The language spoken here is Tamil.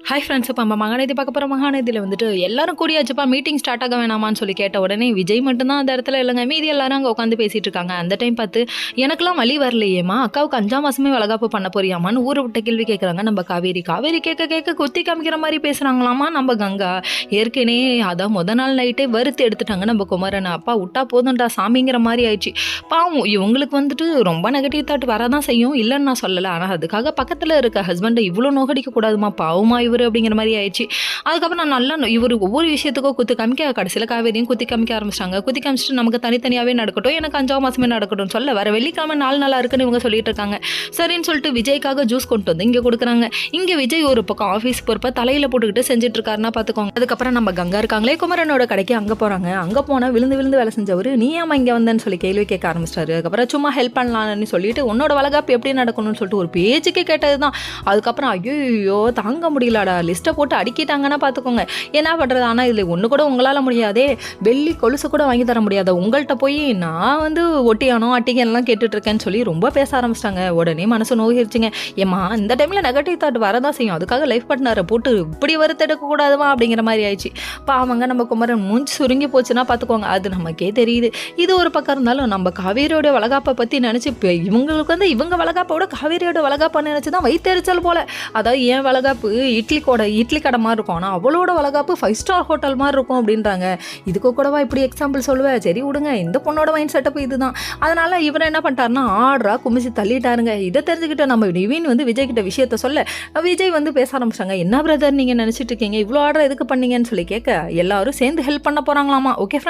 ஹாய் ஃப்ரெண்ட்ஸ், இப்போ நம்ம மகாநதி பார்க்க போகிற மகாநதியில் வந்துட்டு எல்லாரும் கூடியாச்சுப்பா மீட்டிங் ஸ்டார்ட் ஆக வேணாமான்னு சொல்லி கேட்ட உடனே விஜய் மட்டும்தான் அந்த இடத்துல இல்லைங்க. மீதி எல்லாரும் அங்கே உட்காந்து பேசிகிட்டு இருக்காங்க. அந்த டைம் பார்த்து எனக்கெல்லாம் வழி வரலையேம்மா, அக்காவுக்கு 5ஆம் மாதமே வளகாப்பு பண்ண போறியாமான்னு ஊரை விட்ட கேள்வி கேட்குறாங்க நம்ம காவேரி. காவேரி கேட்க கேட்க குத்தி காமிக்கிற மாதிரி பேசுகிறாங்களாமா நம்ம கங்கா. ஏற்கனவே அதான் நாள் நைட்டே வறுத்து எடுத்துட்டாங்க நம்ம குமரன். அப்பா விட்டா போதும்டா சாமிங்கிற மாதிரி ஆயிடுச்சு. பாவம் இவங்களுக்கு வந்துட்டு ரொம்ப நெகட்டிவ் தாட் வரதான் செய்யும், இல்லைன்னு நான் சொல்லலை. ஆனால் அதுக்காக பக்கத்தில் இருக்க ஹஸ்பண்டை இவ்வளோ நோகடிக்க கூடாதுமா, பாவமா இவர் அப்படிங்கிற மாதிரி ஆயிடுச்சு. அதுக்கப்புறம் நான் நல்லா இவர் ஒவ்வொரு விஷயத்துக்கும் குத்து காமிக்க கடைசியில் காவேரியும் குத்தி காமிக்க ஆரம்பிச்சிட்டாங்க. குத்தி காமிச்சிட்டு நமக்கு தனித்தனியாகவே நடக்கட்டும், எனக்கு 5ஆம் மாதமே நடக்கட்டும் சொல்ல வர வெள்ளிக்கிழமை 4 நாளாக இருக்குன்னு இவங்க சொல்லிட்டு இருக்காங்க. சரின்னு சொல்லிட்டு விஜய்க்காக ஜூஸ் கொண்டு வந்து இங்கே கொடுக்குறாங்க. இங்கே விஜய் ஒரு பக்கம் ஆஃபீஸ் பொறுப்பை தலையில் போட்டுக்கிட்டு செஞ்சுட்டு இருக்காருன்னா பார்த்துக்கோங்க. அதுக்கப்புறம் நம்ம கங்கா இருக்காங்களே குமரனோட கடைக்கு அங்கே போகிறாங்க. அங்கே போனால் விழுந்து விழுந்து வேலை செஞ்சவர் நீ ஏமா இங்கே வந்தேன்னு சொல்லி கேள்வி கேட்க ஆரம்பிச்சிட்டாரு. அதுக்கப்புறம் சும்மா ஹெல்ப் பண்ணலான்னு சொல்லிட்டு உன்னோட வளகாப்பு எப்படி நடக்கணும்னு சொல்லிட்டு ஒரு பேச்சுக்கே கேட்டது தான். அதுக்கப்புறம் ஐயோ தாங்க முடியலடா, லிஸ்ட்டை போட்டு அடிக்கிட்டாங்கன்னா பார்த்துக்கோங்க என்ன பண்ணுறது. ஆனால் இதில் ஒன்று கூட உங்களால் முடியாதே, வெள்ளி கொலுசு கூட வாங்கி தர முடியாத உங்கள்கிட்ட போய் நான் வந்து ஒட்டியானோ அட்டிகெல்லாம் கேட்டுட்ருக்கேன்னு சொல்லி ரொம்ப பேச ஆரம்பிச்சிட்டாங்க. உடனே மனசு நோகிருச்சுங்க. ஏம்மா இந்த டைமில் நெகட்டிவ் தாட் வரதான் செய்யும், அதுக்காக லைஃப் பார்ட்னரை போட்டு இப்படி வறுத்தெடுக்கக்கூடாதுமா அப்படிங்கிற மாதிரி ஆயிடுச்சு. பாவங்க நம்ம குமரன் மூஞ்சி சுருங்கி போச்சுன்னா பார்த்துக்கோங்க, அது நமக்கே தெரியுது. இது ஒரு பக்கம் இருந்தாலும் நம்ம காவேரியோட வளகாப்பை பற்றி நினச்சி இவங்களுக்கு வந்து இவங்க வளகாப்போட காவேரியோட வளகாப்பை நினச்சி தான் வயிற்றெரிச்சல் போல். அதாவது என் வளகாப்பு இட்லி கடை மாதிரி இருக்கும், ஆனால் அவளோட வளகாப்பு 5 ஸ்டார் ஹோட்டல் மாதிரி இருக்கும் அப்படின்றாங்க. இதுக்கு கூடவா இப்படி எக்ஸாம்பிள் சொல்லுவேன், சரி விடுங்க, இந்த பொண்ணோட மைண்ட் செட்டப் இதுதான். அதனால் இவர் என்ன பண்ணிட்டாருன்னா ஆர்டராக குமிச்சு தள்ளிட்டாருங்க. இதை தெரிஞ்சுக்கிட்ட நம்ம நிவின் வந்து விஜய் கிட்ட விஷயத்த சொல்ல விஜய் வந்து பேச ஆரம்பிச்சாங்க. என்ன பிரதர் நீங்கள் நினச்சிட்டு இருக்கீங்க, இவ்வளோ ஆர்டர் எதுக்கு பண்ணீங்கன்னு சொல்லி கேட்க எல்லாரும் சேர்ந்து ஹெல்ப் பண்ண போகிறாங்களாமா. ஓகே.